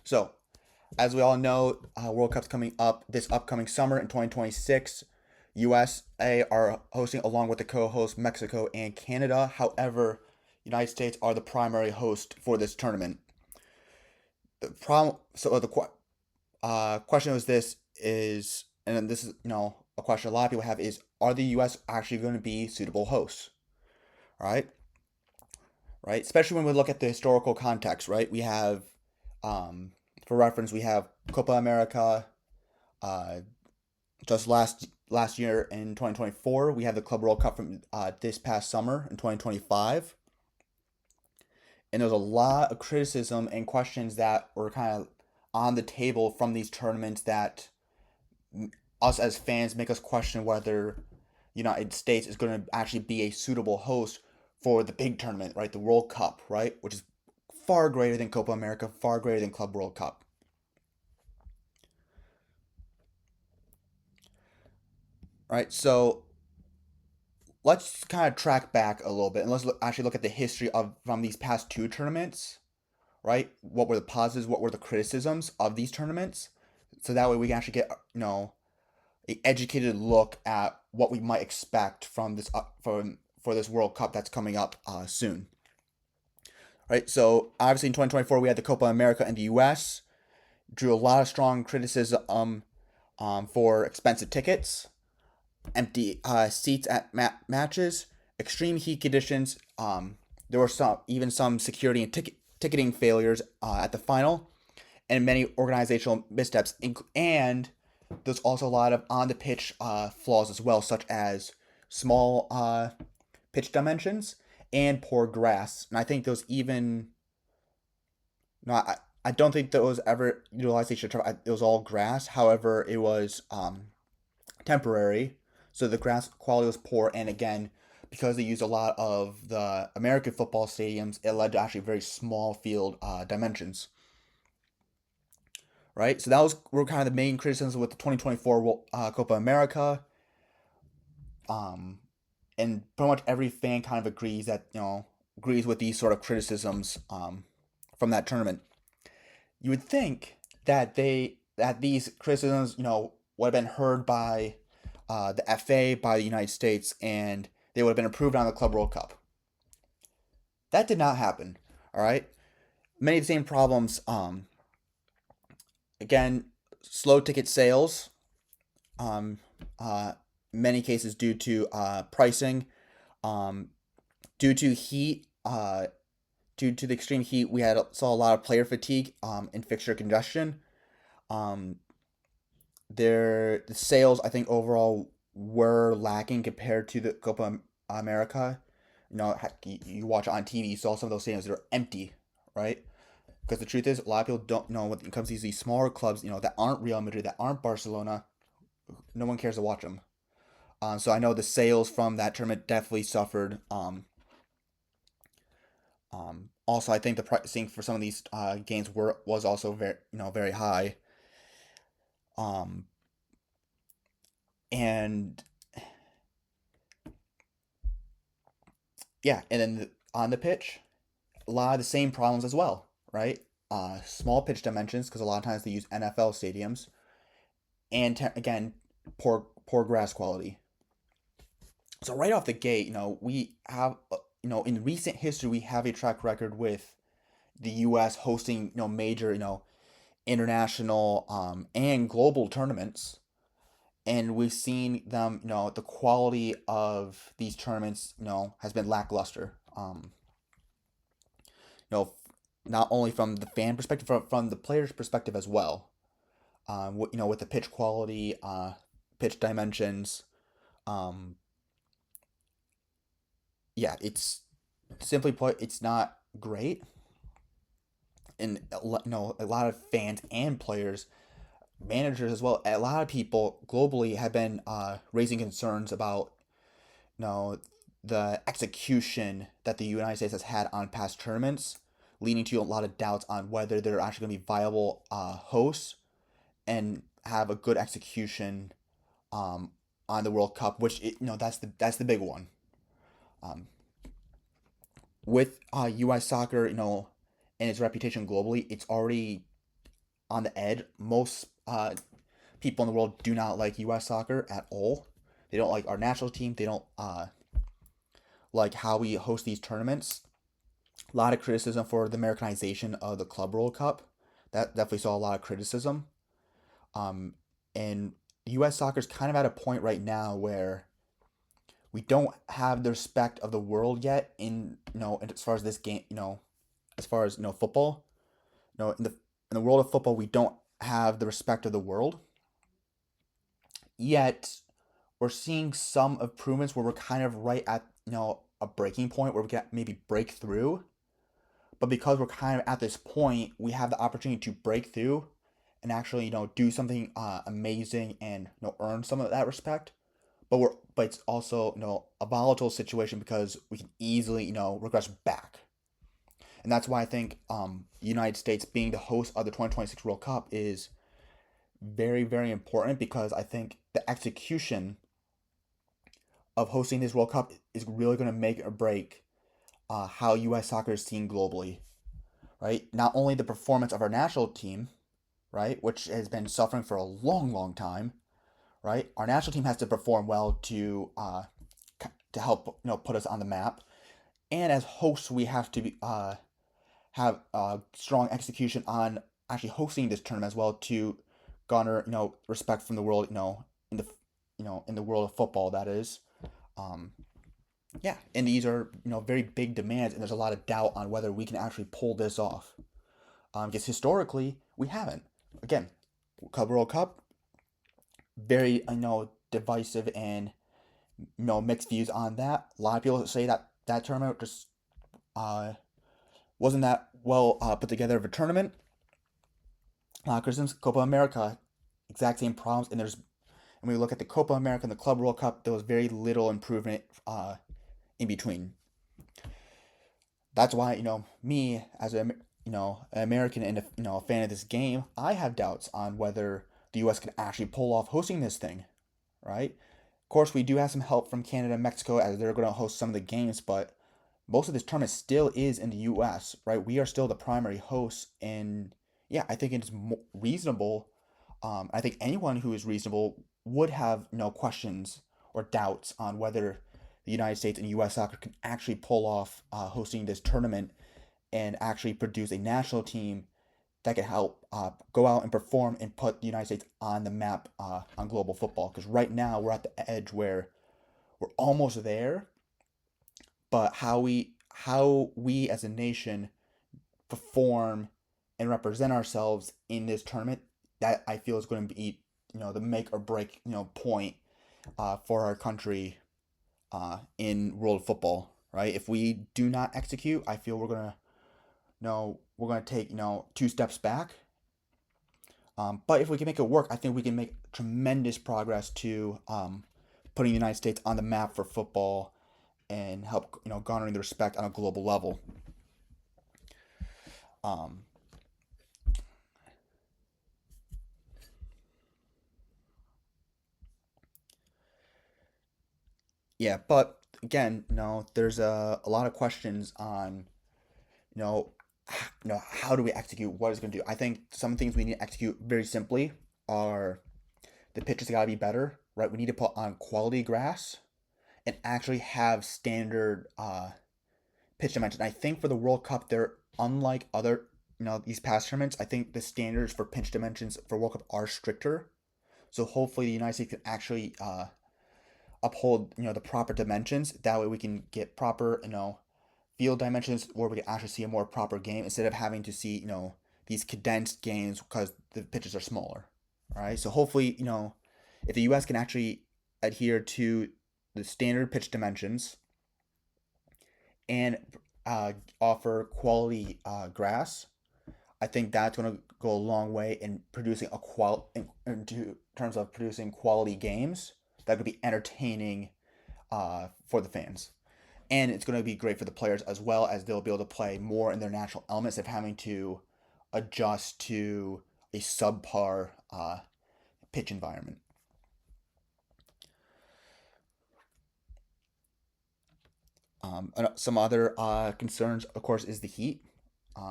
So, as we all know, World Cup's coming up this upcoming summer in 2026. USA are hosting along with the co-hosts Mexico and Canada. However, United States are the primary host for this tournament. The problem, so the question was this is, and then this is a question a lot of people have is, are the U.S. actually going to be suitable hosts? Right, right. Especially when we look at the historical context. Right, we have, for reference, we have Copa America. Uh, just last year in 2024, we had the Club World Cup from this past summer in 2025, and there was a lot of criticism and questions that were kind of on the table from these tournaments that us as fans make us question whether United States is going to actually be a suitable host for the big tournament, right? The World Cup, right? Which is far greater than Copa America, far greater than Club World Cup. Right? So let's kind of track back a little bit and actually look at the history of from these past two tournaments, right? What were the positives? What were the criticisms of these tournaments? So that way we can actually get a educated look at what we might expect from this for this World Cup that's coming up soon. Right. So obviously in 2024 we had the Copa America in the U.S. Drew a lot of strong criticism for expensive tickets, empty seats at matches, extreme heat conditions. There were some security and ticketing failures at the final, and many organizational missteps. And there's also a lot of on the pitch flaws as well, such as small pitch dimensions and poor grass. And I think those even no, I don't think that was ever utilization. It was all grass. However, it was temporary, so the grass quality was poor. And again, because they used a lot of the American football stadiums, it led to actually very small field dimensions. Right, so that were kind of the main criticisms with the 2024 Copa America. Um, and pretty much every fan kind of agrees that agrees with these sort of criticisms from that tournament. You would think that these criticisms would have been heard by the FA, by the United States, and they would have been approved on the Club World Cup. That did not happen. All right, many of the same problems. Again, slow ticket sales. Um, many cases due to pricing, um, due to heat. Due to the extreme heat, we saw a lot of player fatigue and fixture congestion. Um, the sales I think overall were lacking compared to the Copa America. You watch it on TV, you saw some of those stadiums that are empty, right? Because the truth is, a lot of people don't know when it comes to these smaller clubs, that aren't Real Madrid, that aren't Barcelona. No one cares to watch them. So I know the sales from that tournament definitely suffered. Also, I think the pricing for some of these games was also very high. Um, and yeah, and then on the pitch, a lot of the same problems as well, right? Small pitch dimensions because a lot of times they use NFL stadiums, and again, poor grass quality. So right off the gate, we have in recent history we have a track record with the U.S. hosting major international and global tournaments, and we've seen them the quality of these tournaments has been lackluster. You know Not only from the fan perspective, from the player's perspective as well. With the pitch quality, pitch dimensions. Um, yeah, it's simply put, it's not great, and a lot of fans and players, managers as well, a lot of people globally have been raising concerns about you know the execution that the United States has had on past tournaments, leading to a lot of doubts on whether they're actually going to be viable hosts and have a good execution um, on the World Cup, which that's the big one. Um, with U.S. soccer, and its reputation globally, it's already on the edge. Most people in the world do not like U.S. soccer at all. They don't like our national team. They don't like how we host these tournaments. A lot of criticism for the Americanization of the Club World Cup. That definitely saw a lot of criticism. Um, and U.S. soccer is kind of at a point right now where we don't have the respect of the world yet in as far as this game, as far as football. In the world of football, we don't have the respect of the world yet. We're seeing some improvements where we're kind of right at a breaking point where we can maybe break through. But because we're kind of at this point, we have the opportunity to break through and actually do something amazing and earn some of that respect. But it's also a volatile situation because we can easily regress back. And that's why I think the United States being the host of the 2026 World Cup is very, very important, because I think the execution of hosting this World Cup is really going to make or break how U.S. soccer is seen globally, right? Not only the performance of our national team, right, which has been suffering for a long, long time, right? Our national team has to perform well to help put us on the map, and as hosts, we have to have strong execution on actually hosting this tournament as well to garner respect from the world, in the in the world of football, that is. Um, yeah, and these are very big demands, and there's a lot of doubt on whether we can actually pull this off. Because historically we haven't. Again, Club World Cup, very divisive and mixed views on that. A lot of people say that that tournament just uh wasn't that well put together of a tournament. A lot of criticisms. Copa America, exact same problems, and when we look at the Copa America and the Club World Cup, there was very little improvement in between. That's why me as an American and a fan of this game, I have doubts on whether the U.S. can actually pull off hosting this thing, right? Of course, we do have some help from Canada and Mexico as they're going to host some of the games, but most of this tournament still is in the U.S., right? We are still the primary hosts, and yeah, I think it's reasonable. I think anyone who is reasonable would have no questions or doubts on whether the United States and U.S. soccer can actually pull off hosting this tournament and actually produce a national team that can help go out and perform and put the United States on the map on global football. Because right now we're at the edge where we're almost there, but how we as a nation perform and represent ourselves in this tournament, that I feel is going to be the make or break point for our country in world football. Right? If we do not execute, I feel we're gonna take two steps back. But if we can make it work, I think we can make tremendous progress to putting the United States on the map for football and help garnering the respect on a global level. Um, yeah, but again, there's a lot of questions on you know how do we execute, what is going to do. I think some things we need to execute very simply are the pitches got to be better, right? We need to put on quality grass and actually have standard pitch dimensions. I think for the World Cup, they're unlike other these past tournaments. I think the standards for pitch dimensions for World Cup are stricter. So hopefully the United States can actually uphold the proper dimensions. That way we can get proper field dimensions where we can actually see a more proper game instead of having to see these condensed games because the pitches are smaller. All right. So hopefully if the U.S. can actually adhere to the standard pitch dimensions and offer quality grass, I think that's going to go a long way in producing into terms of producing quality games that could be entertaining for the fans. And it's going to be great for the players as well, as they'll be able to play more in their natural elements of having to adjust to a subpar pitch environment. Some other concerns, of course, is the heat.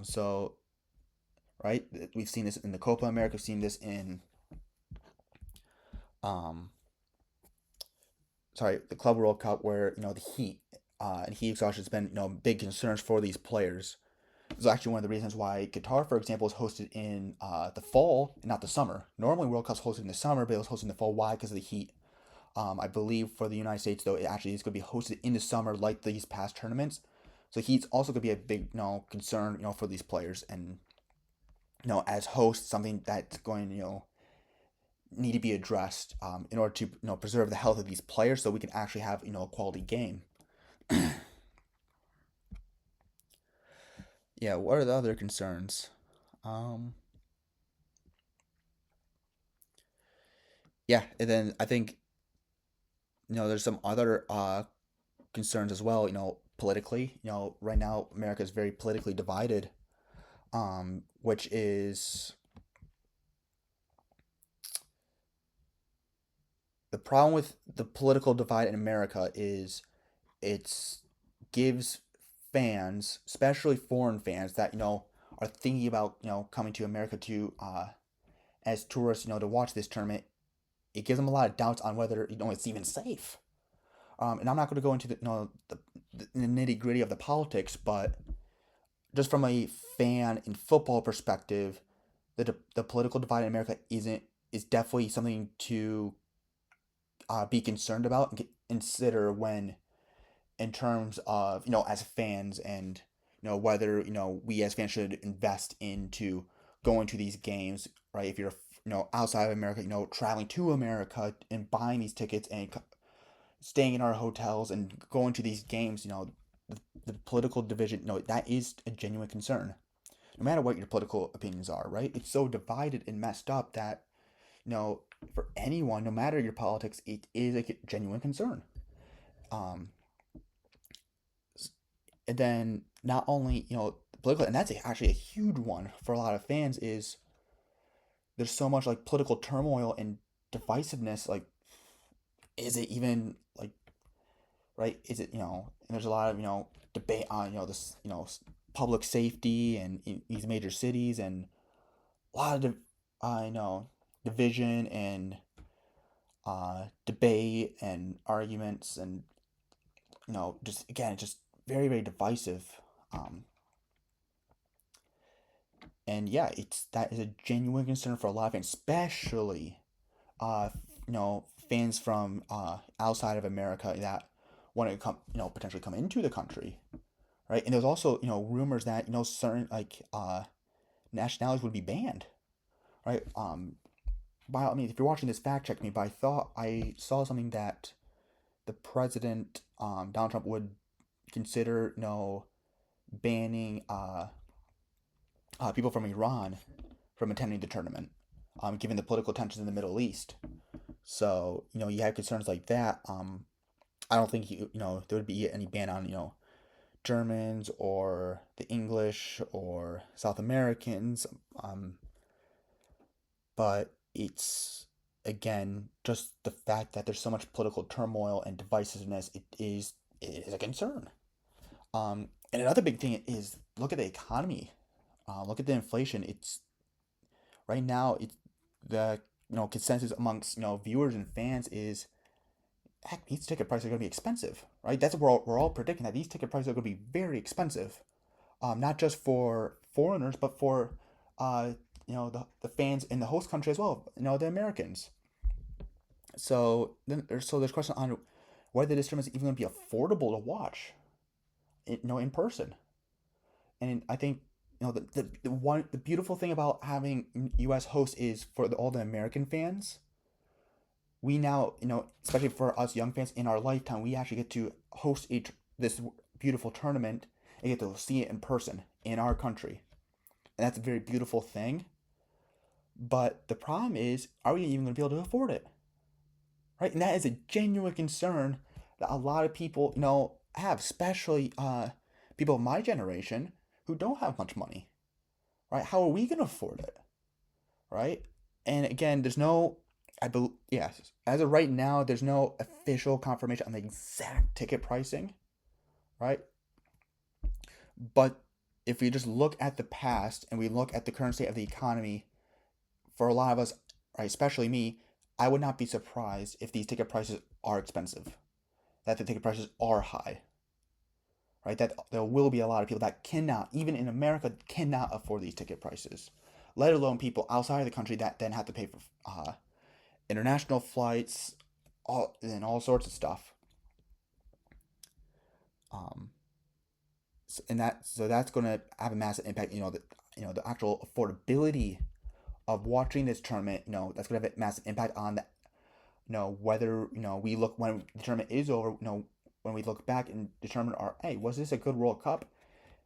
So right? We've seen this in the Copa America. We've seen this in um, the Club World Cup, where the heat and heat exhaustion has been big concerns for these players. This is actually one of the reasons why Qatar, for example, is hosted in the fall, not the summer. Normally, World Cup's hosted in the summer, but it was hosted in the fall. Why? Because of the heat. I believe for the United States, though, it actually is going to be hosted in the summer, like these past tournaments. So heat's also going to be a big, concern, for these players, and as hosts, something that's going, need to be addressed in order to, preserve the health of these players, so we can actually have, a quality game. Yeah. What are the other concerns? Um, yeah, and then I think there's some other concerns as well. Politically, right now America is very politically divided, which is the problem with the political divide in America is it's gives fans, especially foreign fans that are thinking about coming to America to as tourists, to watch this tournament. It gives them a lot of doubts on whether it's even safe. And I'm not going to go into the nitty gritty of the politics, but just from a fan and football perspective, the political divide in America is definitely something to be concerned about and consider when in terms of as fans, and whether we as fans should invest into going to these games, right? If you're outside of America, traveling to America and buying these tickets and staying in our hotels and going to these games, the political division, that is a genuine concern. No matter what your political opinions are, right? It's so divided and messed up that, for anyone, no matter your politics, it is a genuine concern. Um, and then not only, political, and that's actually a huge one for a lot of fans, is there's so much like political turmoil and divisiveness. Like, is it even like, right? Is it, and there's a lot of, debate on, this, public safety and in these major cities, and a lot of, division and debate and arguments, and, just, again, it's just very, very divisive. Um, and yeah, that is a genuine concern for a lot of fans, especially, uh, fans from outside of America that want to come, potentially come into the country, right? And there's also, rumors that certain like nationalities would be banned, right? I mean, if you're watching this, fact check me, but I thought I saw something that the president, Donald Trump, would consider, banning people from Iran from attending the tournament, given the political tensions in the Middle East. So you have concerns like that. I don't think there would be any ban on Germans or the English or South Americans. But it's, again, just the fact that there's so much political turmoil and divisiveness. It is a concern. And another big thing is, look at the economy. Look at the inflation. It's right now. It's the consensus amongst viewers and fans is, heck, these ticket prices are going to be expensive, right? That's what we're all predicting, that these ticket prices are going to be very expensive, not just for foreigners, but for uh, the fans in the host country as well, the Americans. So then there's question on whether this tournament is even going to be affordable to watch, in person. And I think the beautiful thing about having U.S. hosts is for all the American fans. We now, especially for us young fans, in our lifetime, we actually get to host this beautiful tournament and get to see it in person in our country, and that's a very beautiful thing. But the problem is, are we even going to be able to afford it? Right, and that is a genuine concern that a lot of people, have, especially people of my generation who don't have much money. Right, how are we going to afford it? Right, and again, there's no, I believe, yes, as of right now, there's no official confirmation on the exact ticket pricing, right? But if we just look at the past and we look at the current state of the economy, for a lot of us, right, especially me, I would not be surprised if these ticket prices are expensive, that the ticket prices are high, right? That there will be a lot of people that cannot, even in America, cannot afford these ticket prices, let alone people outside of the country that then have to pay for international flights, all sorts of stuff. Um, so that's going to have a massive impact. The actual affordability of watching this tournament. That's going to have a massive impact on the whether we look when the tournament is over. When we look back and determine hey, was this a good World Cup?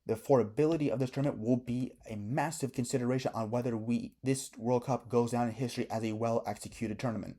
The affordability of this tournament will be a massive consideration on whether this World Cup goes down in history as a well executed tournament.